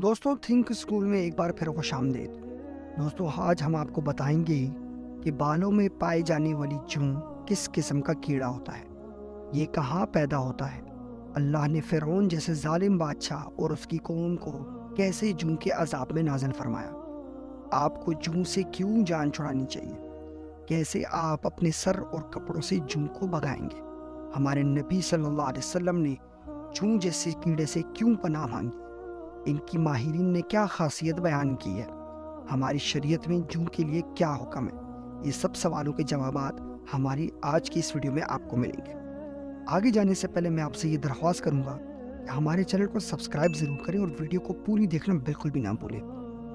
دوستوں think school میں ایک بار پھر خوش آمدید۔ دوستوں آج ہم آپ کو بتائیں گے کہ بالوں میں پائی جانے والی جوں کس قسم کا کیڑا ہوتا ہے، یہ کہاں پیدا ہوتا ہے، اللہ نے فرعون جیسے ظالم بادشاہ اور اس کی قوم کو کیسے جوں کے عذاب میں نازل فرمایا، آپ کو جوں سے کیوں جان چھڑانی چاہیے، کیسے آپ اپنے سر اور کپڑوں سے جوں کو بھگائیں گے، ہمارے نبی صلی اللہ علیہ وسلم نے جوں جیسے کیڑے سے کیوں پناہ مانگی، ان کی ماہرین نے کیا خاصیت بیان کی ہے، ہماری شریعت میں جوں کے لیے کیا حکم ہے، یہ سب سوالوں کے جوابات ہماری آج کی اس ویڈیو میں آپ کو ملیں گے۔ آگے جانے سے پہلے میں آپ سے یہ درخواست کروں گا کہ ہمارے چینل کو سبسکرائب ضرور کریں اور ویڈیو کو پوری دیکھنا بالکل بھی نہ بھولیں۔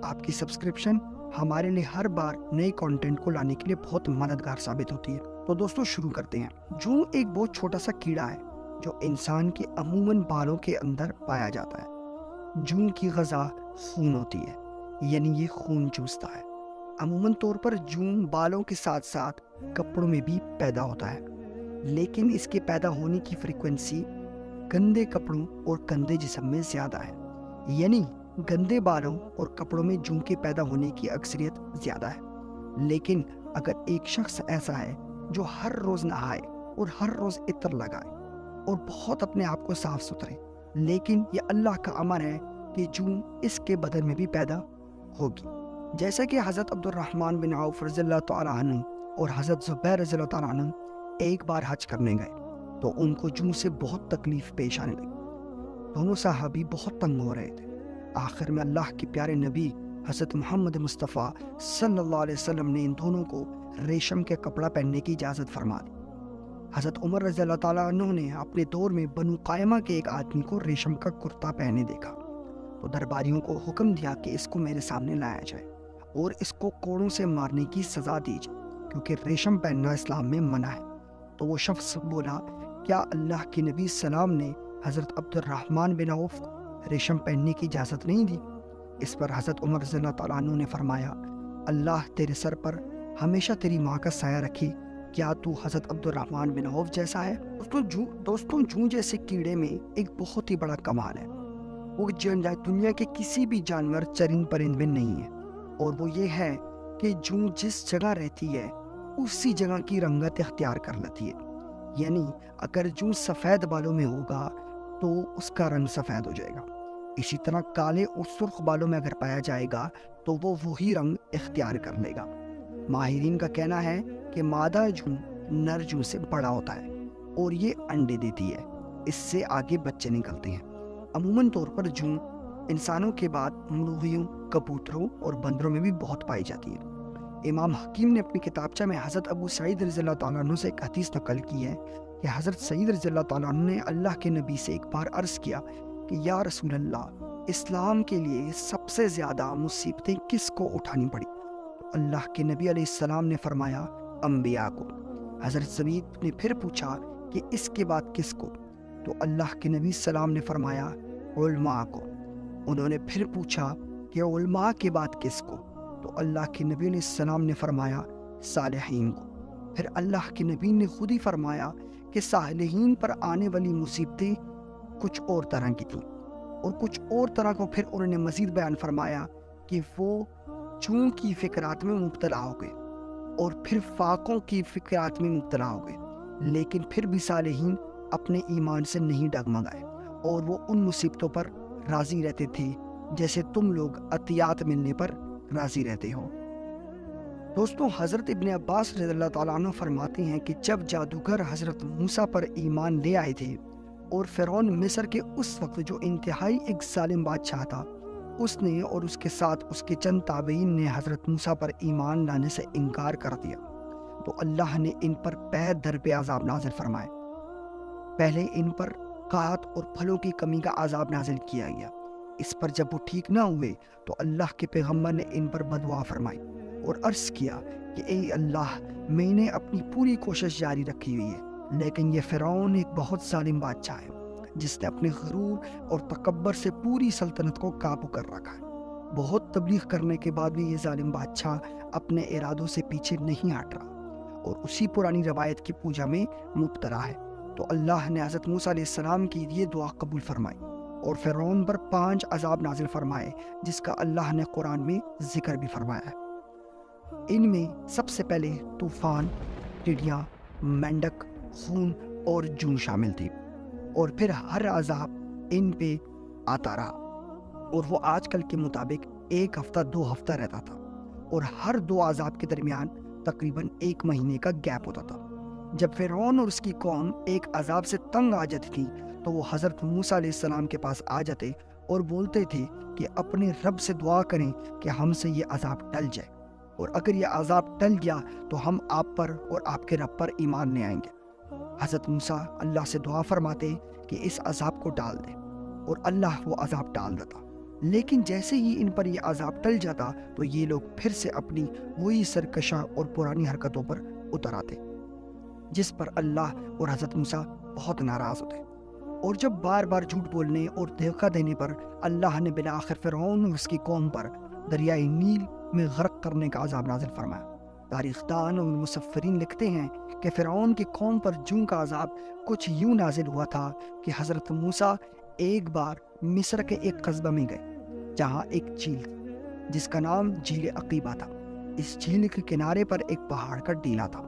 آپ کی سبسکرپشن ہمارے لیے ہر بار نئے کانٹینٹ کو لانے کے لیے بہت مددگار ثابت ہوتی ہے۔ تو دوستوں شروع کرتے ہیں۔ جوں ایک بہت چھوٹا سا کیڑا ہے جو انسان کے عموماً بالوں کے اندر پایا جاتا ہے۔ جوں کی غذا خون ہوتی ہے، یعنی یہ خون چوستا ہے۔ عموماً طور پر جوں بالوں کے ساتھ ساتھ کپڑوں میں بھی پیدا ہوتا ہے، لیکن اس کے پیدا ہونے کی فریکوینسی گندے کپڑوں اور گندے جسم میں زیادہ ہے، یعنی گندے بالوں اور کپڑوں میں جوں کے پیدا ہونے کی اکثریت زیادہ ہے۔ لیکن اگر ایک شخص ایسا ہے جو ہر روز نہائے اور ہر روز عطر لگائے اور بہت اپنے آپ کو صاف ستھرے، لیکن یہ اللہ کا امر ہے کہ جوں اس کے بدن میں بھی پیدا ہوگی۔ جیسا کہ حضرت عبد الرحمن بن عوف رضی اللہ تعالیٰ عنہ اور حضرت زبیر رضی اللہ تعالیٰ عنہ ایک بار حج کرنے گئے تو ان کو جوں سے بہت تکلیف پیش آنے لگی۔ دونوں صحابی بہت تنگ ہو رہے تھے۔ آخر میں اللہ کے پیارے نبی حضرت محمد مصطفیٰ صلی اللہ علیہ وسلم نے ان دونوں کو ریشم کے کپڑا پہننے کی اجازت فرما دی۔ حضرت عمر رضی اللہ تعالیٰ عنہ نے اپنے دور میں بنو قائمہ کے ایک آدمی کو ریشم کا کرتا پہنے دیکھا تو درباریوں کو حکم دیا کہ اس کو میرے سامنے لایا جائے اور اس کو کوڑوں سے مارنے کی سزا دی جائے، کیونکہ ریشم پہننا اسلام میں منع ہے۔ تو وہ شخص بولا، کیا اللہ کے نبی السلام نے حضرت عبد الرحمن بن عوف کو ریشم پہننے کی اجازت نہیں دی؟ اس پر حضرت عمر رضی اللہ تعالیٰ عنہ نے فرمایا، اللہ تیرے سر پر ہمیشہ تیری ماں کا سایہ رکھے، کیا تو حضرت عبد الرحمن بن عوف جیسا ہے؟ دوستوں جوں جیسے کیڑے میں ایک بہت ہی بڑا کمال ہے، وہ دنیا کے کسی بھی جانور چرند پرند میں نہیں ہے، اور وہ یہ ہے کہ جوں جس جگہ رہتی ہے اسی جگہ کی رنگت اختیار کر لیتی ہے، یعنی اگر جوں سفید بالوں میں ہوگا تو اس کا رنگ سفید ہو جائے گا، اسی طرح کالے اور سرخ بالوں میں اگر پایا جائے گا تو وہ وہی رنگ اختیار کر لے گا۔ ماہرین کا کہنا ہے کہ مادہ جوں نر جوں سے بڑا ہوتا ہے اور یہ انڈے دیتی ہے، اس سے آگے بچے نکلتے ہیں۔ عموماً طور پر جوں انسانوں کے بعد مرغیوں، کبوتروں اور بندروں میں بھی بہت پائی جاتی ہے۔ امام حکیم نے اپنی کتابچہ میں حضرت ابو سعید رضی اللہ تعالیٰ عنہ سے ایک حدیث نقل کی ہے کہ حضرت سعید رضی اللہ تعالیٰ عنہ نے اللہ کے نبی سے ایک بار عرض کیا کہ یا رسول اللہ، اسلام کے لیے سب سے زیادہ مصیبتیں کس کو اٹھانی پڑی؟ تو اللہ کے نبی علیہ السلام نے فرمایا، انبیاء کو۔ حضرت سعید نے پھر پوچھا کہ اس کے بعد کس کو؟ تو اللہ کے نبی السلام نے فرمایا، علماء کو۔ انہوں نے پھر پوچھا کہ علماء کے بعد کس کو؟ تو اللہ کے نبی علیہ السلام نے فرمایا، صالحین کو۔ پھر اللہ کے نبی نے خود ہی فرمایا کہ صالحین پر آنے والی مصیبتیں کچھ اور طرح کی تھیں، اور کچھ اور طرح کو پھر انہوں نے مزید بیان فرمایا کہ وہ جوں کی فکرات میں مبتلا ہو گئے اور پھر فاقوں کی فکرات میں مبتلا ہو گئے، لیکن پھر بھی صالحین اپنے ایمان سے نہیں ڈگمگائے اور وہ ان مصیبتوں پر راضی رہتے تھے جیسے تم لوگ عطیات ملنے پر راضی رہتے ہو۔ دوستوں حضرت ابن عباس رضی اللہ تعالیٰ عنہ فرماتے ہیں کہ جب جادوگر حضرت موسیٰ پر ایمان لے آئے تھے اور فرعون مصر کے اس وقت جو انتہائی ایک ظالم بادشاہ تھا، اس نے اور اس کے ساتھ اس کے چند تابعین نے حضرت موسیٰ پر ایمان لانے سے انکار کر دیا تو اللہ نے ان پر پے در پہ عذاب نازل فرمائے۔ پہلے ان پر قحط اور پھلوں کی کمی کا عذاب نازل کیا گیا۔ اس پر جب وہ ٹھیک نہ ہوئے تو اللہ کے پیغمبر نے ان پر بددعا فرمائی اور عرض کیا کہ اے اللہ، میں نے اپنی پوری کوشش جاری رکھی ہوئی ہے، لیکن یہ فرعون ایک بہت ظالم بادشاہ ہے جس نے اپنے غرور اور تکبر سے پوری سلطنت کو قابو کر رکھا ہے۔ بہت تبلیغ کرنے کے بعد بھی یہ ظالم بادشاہ اپنے ارادوں سے پیچھے نہیں ہٹ رہا اور اسی پرانی روایت کی پوجا میں مبتلا ہے۔ تو اللہ نے حضرت موسیٰ علیہ السلام کی یہ دعا قبول فرمائی اور فرعون پر 5 عذاب نازل فرمائے جس کا اللہ نے قرآن میں ذکر بھی فرمایا ہے۔ ان میں سب سے پہلے طوفان، ٹڈیاں، مینڈک، خون اور جون شامل تھی، اور پھر ہر عذاب ان پہ آتا رہا، اور وہ آج کل کے مطابق 1 ہفتہ 2 ہفتہ رہتا تھا، اور ہر 2 عذاب کے درمیان تقریباً 1 مہینے کا گیپ ہوتا تھا۔ جب فرعون اور اس کی قوم ایک عذاب سے تنگ آ جاتی تھی تو وہ حضرت موسیٰ علیہ السلام کے پاس آ جاتے اور بولتے تھے کہ اپنے رب سے دعا کریں کہ ہم سے یہ عذاب ٹل جائے، اور اگر یہ عذاب ٹل گیا تو ہم آپ پر اور آپ کے رب پر ایمان لے آئیں گے۔ حضرت موسیٰ اللہ سے دعا فرماتے کہ اس عذاب کو ٹال دے، اور اللہ وہ عذاب ٹال دیتا۔ لیکن جیسے ہی ان پر یہ عذاب ٹل جاتا تو یہ لوگ پھر سے اپنی وہی سرکشاں اور پرانی حرکتوں پر اتر آتے، جس پر اللہ اور حضرت موسیٰ بہت ناراض ہوتے، اور جب بار بار جھوٹ بولنے اور دھوکہ دینے پر اللہ نے بالآخر فرعون اور اس کی قوم پر دریائے نیل میں غرق کرنے کا عذاب نازل فرمایا۔ تاریخ دان اور مصفرین لکھتے ہیں کہ فرعون کی قوم پر جون کا عذاب کچھ یوں نازل ہوا تھا کہ حضرت موسیٰ ایک بار مصر کے ایک قصبہ میں گئے جہاں ایک جھیل تھی جس کا نام جھیل عقیبہ تھا۔ اس جھیل کے کنارے پر ایک پہاڑ کا ٹیلہ تھا،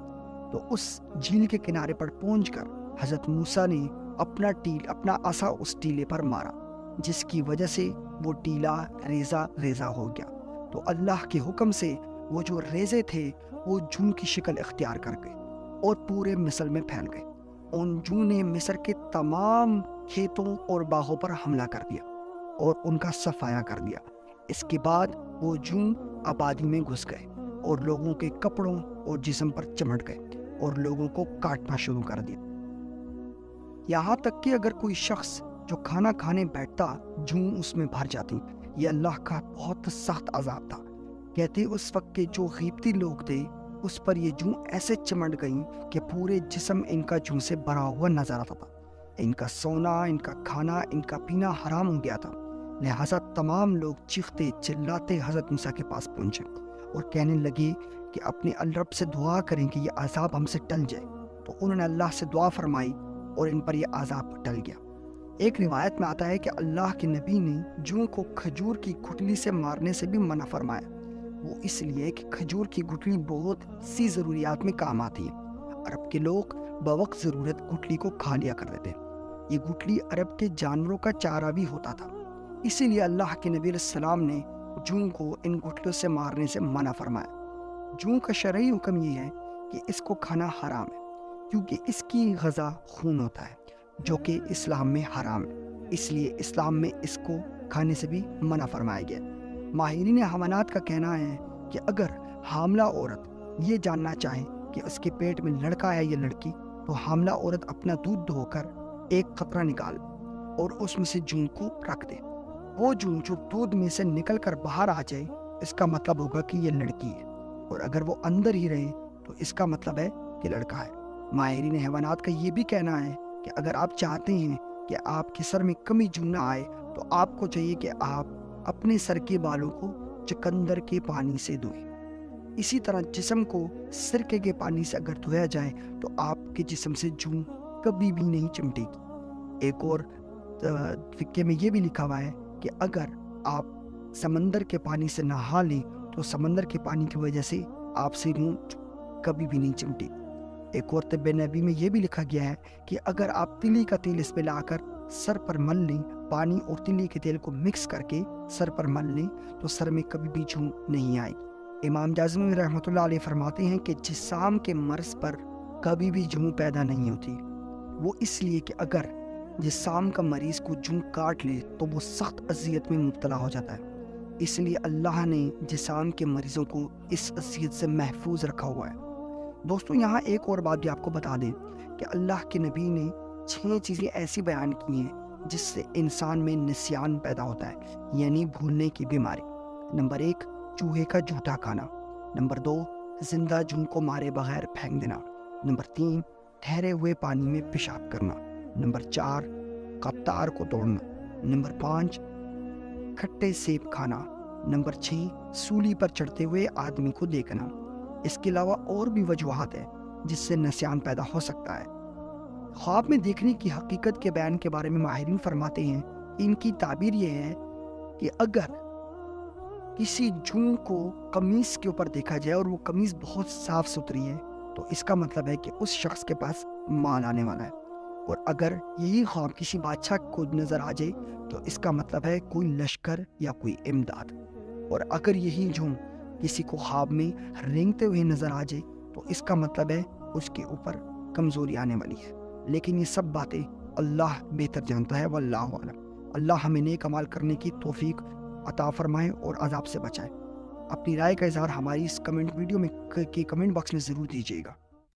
تو اس جھیل کے کنارے پر پہنچ کر حضرت موسیٰ نے اپنا عصا اس ٹیلے پر مارا، جس کی وجہ سے وہ ٹیلہ ریزہ ریزہ ہو گیا۔ تو اللہ کے حکم سے وہ جو ریزے تھے وہ جون کی شکل اختیار کر گئے اور پورے مصر میں پھیل گئے۔ ان جون نے مصر کے تمام کھیتوں اور باغوں پر حملہ کر دیا اور ان کا صفایا کر دیا۔ اس کے بعد وہ جون آبادی میں گھس گئے اور لوگوں کے کپڑوں اور جسم پر چمٹ گئے اور لوگوں کو کاٹنا شروع کر دیا، یہاں تک کہ اگر کوئی شخص جو کھانا کھانے بیٹھتا جون اس میں بھر جاتی۔ یہ اللہ کا بہت سخت عذاب تھا۔ کہتے اس وقت کے جو غیبتی لوگ تھے اس پر یہ جون ایسے چمٹ گئیں کہ پورے جسم ان کا جون سے بھرا ہوا نظر آتا تھا۔ ان کا سونا، ان کا کھانا، ان کا پینا حرام ہو گیا تھا۔ لہٰذا تمام لوگ چیختے چلاتے حضرت موسیٰ کے پاس پہنچے اور کہنے لگے کہ اپنے رب سے دعا کریں کہ یہ عذاب ہم سے ٹل جائے۔ تو انہوں نے اللہ سے دعا فرمائی اور ان پر یہ عذاب ٹل گیا۔ ایک روایت میں آتا ہے کہ اللہ کے نبی نے جوں کو کھجور کی گٹلی سے مارنے سے بھی منع فرمایا، وہ اس لیے کہ کھجور کی گٹلی بہت سی ضروریات میں کام آتی ہے۔ عرب کے لوگ بوقت ضرورت گٹلی کو کھا لیا کرتے تھے۔ یہ گٹلی عرب کے جانوروں کا چارہ بھی ہوتا تھا، اسی لیے اللہ کے نبی علیہ السلام نے جوں کو ان گٹلیوں سے مارنے سے منع فرمایا۔ جوں کا شرعی حکم یہ ہے کہ اس کو کھانا حرام ہے، کیونکہ اس کی غذا خون ہوتا ہے جو کہ اسلام میں حرام ہے، اس لیے اسلام میں اس کو کھانے سے بھی منع فرمایا گیا۔ ماہرین حیوانات کا کہنا ہے کہ اگر حاملہ عورت یہ جاننا چاہے کہ اس کے پیٹ میں لڑکا ہے یا لڑکی، تو حاملہ عورت اپنا دودھ دھو کر ایک قطرہ نکال اور اس میں سے جون کو رکھ دے۔ وہ جون جو دودھ میں سے نکل کر باہر آ جائے اس کا مطلب ہوگا کہ یہ لڑکی ہے، اور اگر وہ اندر ہی رہے تو اس کا مطلب ہے کہ لڑکا ہے۔ ماہرین حیوانات کا یہ بھی کہنا ہے کہ اگر آپ چاہتے ہیں کہ آپ کے سر میں کمی جون نہ آئے تو آپ کو چاہیے کہ آپ اپنے سر کے بالوں کو چقندر کے پانی سے دھوئیں۔ اسی طرح جسم کو سرکے کے پانی سے اگر دھویا جائے تو آپ کے جسم سے جون کبھی بھی نہیں چمٹے گی۔ ایک اور فقہ میں یہ بھی لکھا ہوا ہے کہ اگر آپ سمندر کے پانی سے نہا لیں تو سمندر کے پانی کی وجہ سے آپ سے جون کبھی بھی نہیں چمٹے۔ ایک اور طب نبی میں یہ بھی لکھا گیا ہے کہ اگر آپ تلی کا تیل اس پہ لا کر سر پر مل لیں، پانی اور تلی کے تیل کو مکس کر کے سر پر مل لیں تو سر میں کبھی بھی جون نہیں آئے گی۔ امام جازمی رحمۃ اللہ علیہ فرماتے ہیں کہ جسام کے مرض پر کبھی بھی جون پیدا نہیں ہوتی، وہ اس لیے کہ اگر جسام کا مریض کو جون کاٹ لے تو وہ سخت اذیت میں مبتلا ہو جاتا ہے، اس لیے اللہ نے جسام کے مریضوں کو اس اذیت سے محفوظ رکھا ہوا ہے۔ دوستو یہاں ایک اور بات بھی آپ کو بتا دیں کہ اللہ کے نبی نے 6 چیزیں ایسی بیان کی ہیں جس سے انسان میں نسیان پیدا ہوتا ہے، یعنی بھولنے کی بیماری۔ نمبر 1، چوہے کا جھوٹا کھانا۔ نمبر 2، زندہ جون کو مارے بغیر پھینک دینا۔ نمبر 3، ٹھہرے ہوئے پانی میں پیشاب کرنا۔ نمبر 4، قطار کو توڑنا۔ نمبر 5، کھٹے سیب کھانا۔ نمبر 6، سولی پر چڑھتے ہوئے آدمی کو دیکھنا۔ اس کے علاوہ اور بھی وجوہات ہیں جس سے نسیان پیدا ہو سکتا ہے۔ خواب میں دیکھنے کی حقیقت کے بیان کے بارے میں ماہرین فرماتے ہیں ان کی تعبیر یہ ہے کہ اگر کسی جوں کو قمیص کے اوپر دیکھا جائے اور وہ قمیص بہت صاف ستھری ہے تو اس کا مطلب ہے کہ اس شخص کے پاس مال آنے والا ہے، اور اگر یہی خواب کسی بادشاہ کو نظر آ جائے تو اس کا مطلب ہے کوئی لشکر یا کوئی امداد، اور اگر یہی جوں کسی کو خواب میں رینگتے ہوئے نظر آ جائے تو اس کا مطلب ہے اس کے اوپر کمزوری آنے والی ہے۔ لیکن یہ سب باتیں اللہ بہتر جانتا ہے، واللہ عالم۔ اللہ ہمیں نیک عمال کرنے کی توفیق عطا فرمائے اور عذاب سے بچائے۔ اپنی رائے کا اظہار ہماری اس کمنٹ ویڈیو میں کمنٹ باکس میں ضرور دیجیے گا۔